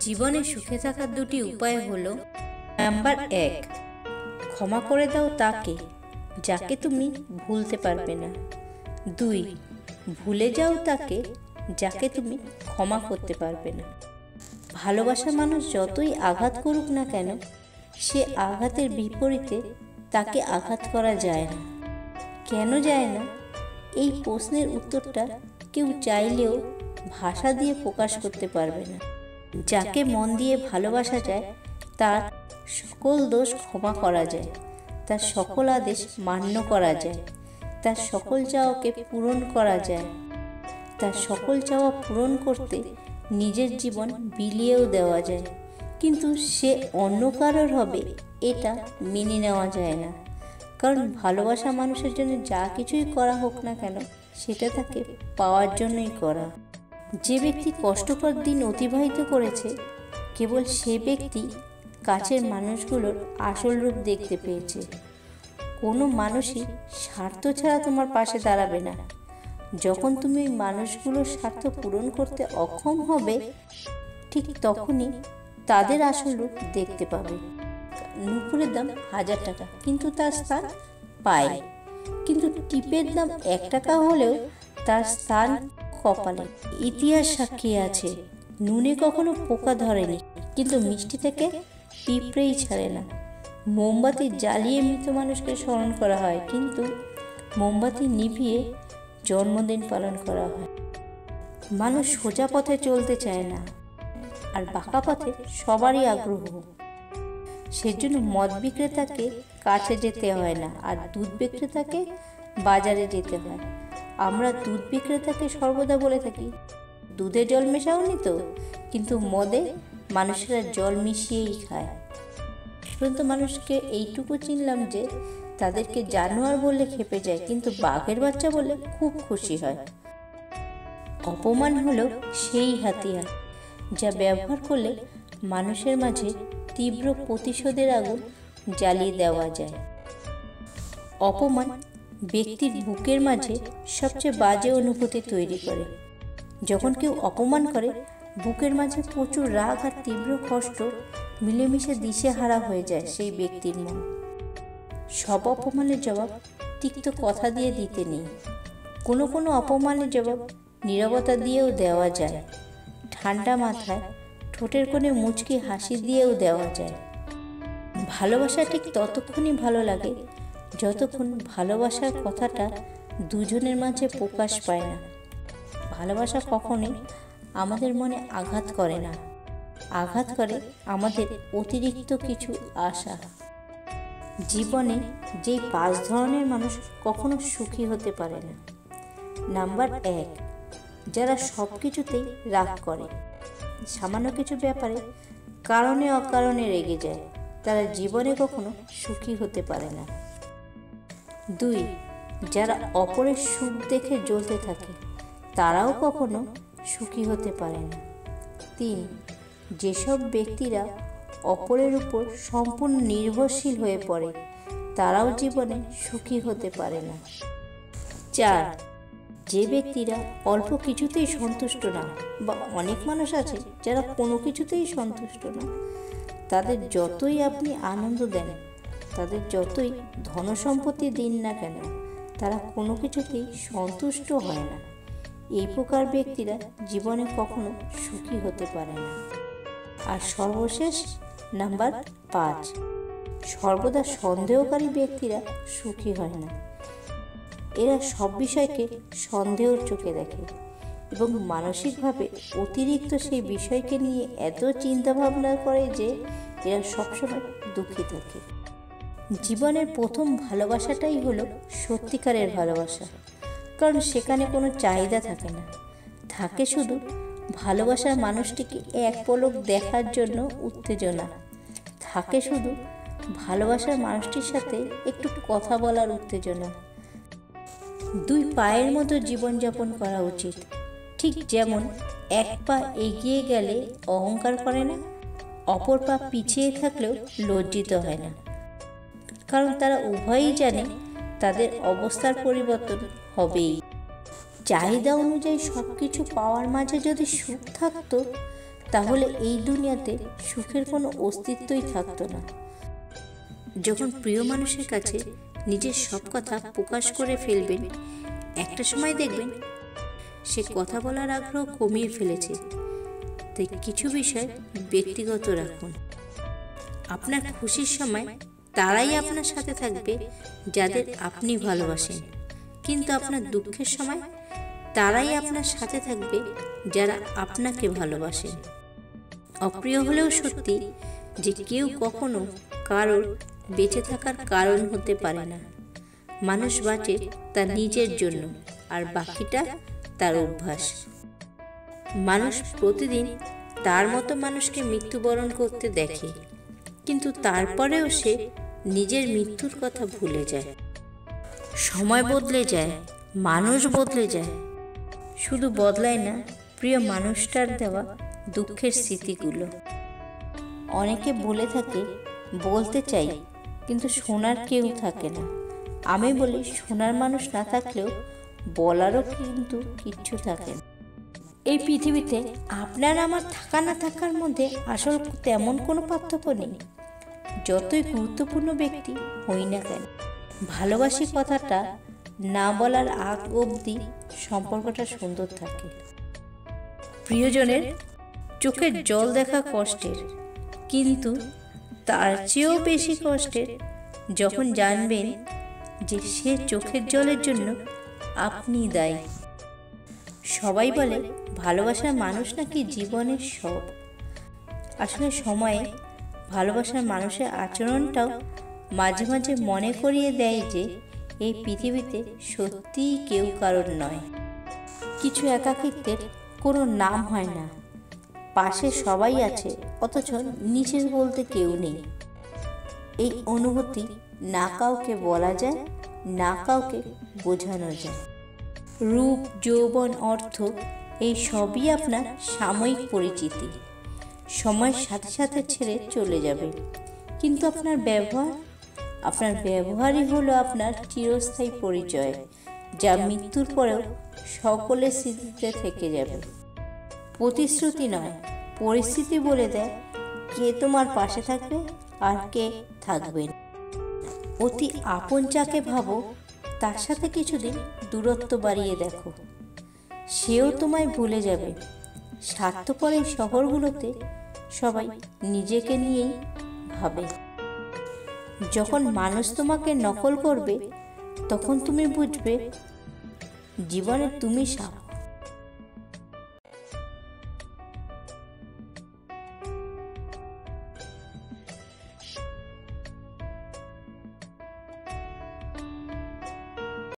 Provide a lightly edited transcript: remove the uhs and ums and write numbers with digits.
জীবনে সুখে থাকার দুটি উপায় হলো, নাম্বার 1, ক্ষমা করে দাও তাকে যাকে তুমি ভুলতে পারবে না। 2, ভুলে যাও তাকে যাকে তুমি ক্ষমা করতে পারবে না। ভালোবাসা মানুষ যতই আঘাত করুক না কেন, সে আঘাতের বিপরীতে তাকে আঘাত করা যায় না। কেন যায় না? এই প্রশ্নের উত্তরটা কেউ চাইলেও ভাষা দিয়ে প্রকাশ করতে পারবে না। যাকে মন দিয়ে ভালোবাসা যায়, তার সকল দোষ ক্ষমা করা যায়, তার সকল আদেশ মান্য করা যায়, তার সকল চাওয়াকে পূরণ করা যায়, তার সকল চাওয়া পূরণ করতে নিজের জীবন বিলিয়েও দেওয়া যায়। কিন্তু সে অন্য কারোর হবে, এটা মেনে নেওয়া যায় না। কারণ ভালোবাসা মানুষের জন্য যা কিছুই করা হোক না কেন, সেটা তাকে পাওয়ার জন্যই করা। যে ব্যক্তি কষ্টকর দিন অতিবাহিত করেছে, কেবল সে ব্যক্তি কাছের মানুষগুলোর আসল রূপ দেখতে পেয়েছে। কোনো মানুষই স্বার্থ ছাড়া তোমার পাশে দাঁড়াবে না। যখন তুমি ওই মানুষগুলোর স্বার্থ পূরণ করতে অক্ষম হবে, ঠিক তখনই তাদের আসল রূপ দেখতে পাবে। নুপুরের দাম 1000 টাকা, কিন্তু তার স্থান পায়ে। কিন্তু টিপের দাম 1 টাকা হলেও তার স্থান কপালে। ইতিহাস সাক্ষী আছে, নুনে কখনো পোকা ধরেনি, কিন্তু মিষ্টি থেকে পিঁপড়েই ছাড়ে না। মোমবাতি জ্বালিয়ে মৃত মানুষকে স্মরণ করা হয়, কিন্তু মোমবাতি নিভিয়ে জন্মদিন পালন করা হয়। মানুষ সোজা পথে চলতে চায় না, আর বাঁকা পথে সবারই আগ্রহ। সেজন্য মদ বিক্রেতাকে কাছে যেতে হয় না, আর দুধ বিক্রেতাকে বাজারে যেতে হয়। আমরা দুধ বিক্রেতাকে সর্বদা বলে থাকি, দুধে জল মেশাওনি তো? কিন্তু মদে মানুষেরা জল মিশিয়েই খায়। কিন্তু মানুষকে এইটুকু চিনলাম যে তাদেরকে জানোয়ার বললে খেপে যায়, কিন্তু বাঘের বাচ্চা বললে খুব খুশি হয়। অপমান হলো সেই হাতিয়ার যা ব্যবহার করলে মানুষের মাঝে তীব্র প্রতিশোধের আগুন জ্বালিয়ে দেওয়া যায়। অপমান ব্যক্তির বুকের মাঝে সবচেয়ে বাজে অনুভূতি তৈরি করে। যখন কেউ অপমান করে, বুকের মাঝে প্রচুর রাগ আর তীব্র কষ্ট মিলেমিশে দিশেহারা হয়ে যায় সেই ব্যক্তির মন। সব অপমানের জবাব তিক্ত কথা দিয়ে দিতে নেই। কোনো কোনো অপমানের জবাব নীরবতা দিয়েও দেওয়া যায়। ঠান্ডা মাথায় ঠোঁটের কোণে মুচকি হাসি দিয়েও দেওয়া যায়। ভালোবাসা ঠিক ততক্ষণই ভালো লাগে যতক্ষণ ভালোবাসার কথাটা দুজনের মাঝে প্রকাশ পায় না। ভালোবাসা কখনোই আমাদের মনে আঘাত করে না, আঘাত করে আমাদের অতিরিক্ত কিছু আশা। জীবনে যেই 5 ধরনের মানুষ কখনো সুখী হতে পারে না। নাম্বার 1, যারা সব কিছুতেই রাগ করে, সামান্য কিছু ব্যাপারে কারণে অকারণে রেগে যায়, তারা জীবনে কখনো সুখী হতে পারে না। 2, যারা অপরের সুখ দেখে জ্বলতে থাকে, তারাও কখনো সুখী হতে পারে না। 3, যেসব ব্যক্তিরা অপরের উপর সম্পূর্ণ নির্ভরশীল হয়ে পড়ে, তারাও জীবনে সুখী হতে পারে না। 4, যে ব্যক্তিরা অল্প কিছুতেই সন্তুষ্ট না, বা অনেক মানুষ আছে যারা কোনো কিছুতেই সন্তুষ্ট না, তাদের যতই আপনি আনন্দ দেন, তাদের যতই ধনসম্পত্তি দিন না কেন, তারা কোনো কিছুতেই সন্তুষ্ট হয় না। এই প্রকার ব্যক্তিরা জীবনে কখনো সুখী হতে পারে না। আর সর্বশেষ নাম্বার 5, সর্বদা সন্দেহকারী ব্যক্তিরা সুখী হয় না। এরা সব বিষয়কে সন্দেহের চোখে দেখে এবং মানসিকভাবে অতিরিক্ত সেই বিষয়কে নিয়ে এত চিন্তা ভাবনা করে যে এরা সবসময় দুঃখী থাকে। জীবনের প্রথম ভালোবাসাটাই হলো সত্যিকারের ভালোবাসা, কারণ সেখানে কোনো চাহিদা থাকে না, থাকে শুধু ভালোবাসার মানুষটিকে এক পলক দেখার জন্য উত্তেজনা, থাকে শুধু ভালোবাসার মানুষটির সাথে একটু কথা বলার উত্তেজনা। 2 পায়ের মতো জীবনযাপন করা উচিত। ঠিক যেমন এক পা এগিয়ে গেলে অহংকার করে না, অপর পা পিছিয়ে থাকলেও লজ্জিত হয় না, কারণ তারা উভয়ই জানে তাদের অবস্থার পরিবর্তন হবেই। চাহিদা অনুযায়ী সব কিছু পাওয়ার মাঝে যদি সুখ থাকতো, তাহলে এই দুনিয়াতে সুখের কোনো অস্তিত্বই থাকতো না। যখন প্রিয় মানুষের কাছে নিজের সব কথা প্রকাশ করে ফেলবেন, একটা সময় দেখবেন সে কথা বলার আগ্রহ কমিয়ে ফেলেছে। তাই কিছু বিষয় ব্যক্তিগত রাখুন। আপনার খুশির সময় তারাই আপনার সাথে থাকবে যাদের আপনি ভালোবাসেন, কিন্তু আপনার দুঃখের সময় তারাই আপনার সাথে থাকবে যারা আপনাকে ভালোবাসেন। অপ্রিয় হলেও সত্যি যে কেউ কখনো কারোর বেঁচে থাকার কারণ হতে পারে না। মানুষ বাঁচে তার নিজের জন্য, আর বাকিটা তার অভ্যাস। মানুষ প্রতিদিন তার মতো মানুষকে মৃত্যুবরণ করতে দেখে, কিন্তু তারপরেও সে নিজের মৃত্যুর কথা ভুলে যায়। সময় বদলে যায়, মানুষ বদলে যায়, শুধু বদলায় না প্রিয় মানুষটার দেওয়া দুঃখের স্মৃতিগুলো। অনেকে বলে থাকে বলতে চাই, কিন্তু শোনার কেউ থাকে না। আমি বলি শোনার মানুষ না থাকলেও বলারও কিন্তু কিচ্ছু থাকে না। এই পৃথিবীতে আপনার আমার থাকা না থাকার মধ্যে আসল তেমন কোনো পার্থক্য নেই, যতই গুরুত্বপূর্ণ ব্যক্তি হই না কেন। ভালোবাসি কথাটা না বলার আগ অবধি সম্পর্কটা সুন্দর থাকে। প্রিয়জনের চোখের জল দেখা কষ্টের, কিন্তু তার চেয়েও বেশি কষ্টের যখন জানবেন যে সে চোখের জলের জন্য আপনি দায়ী। সবাই বলে ভালোবাসার মানুষ নাকি জীবনের সব। আসলে সময়ে ভালোবাসার মানুষের আচরণটাও মাঝে মাঝে মনে করিয়ে দেয় যে এই পৃথিবীতে সত্যিই কেউ কারোর নয়। কিছু একাকিত্বের কোনো নাম হয় না, পাশে সবাই আছে অথচ নিচে বলতে কেউ নেই। এই অনুভূতি না কাউকে বলা যায়, না কাউকে বোঝানো যায়। রূপ, যৌবন, অর্থ এই সবই আপনার সাময়িক পরিচিতি, সময়ের সাথে সাথে ছেড়ে চলে যাবে। কিন্তু আপনার ব্যবহারই হলো আপনার চিরস্থায়ী পরিচয়, যা মৃত্যুর পরেও সকলের স্মৃতিতে থেকে যাবে। প্রতিশ্রুতি নয়, পরিস্থিতি বলে দেয় কে তোমার পাশে থাকবে আর কে থাকবে না। অতি আপন যাকে ভাবো তার সাথে কিছুদিন দূরত্ব বাড়িয়ে দেখো, সেও তোমায় ভুলে যাবে। স্বার্থপর এই শহরগুলোতে সবাই নিজেকে নিয়েই ভাবে। যখন মানুষ তোমাকে নকল করবে তখন তুমি বুঝবে জীবনে তুমি সাপ।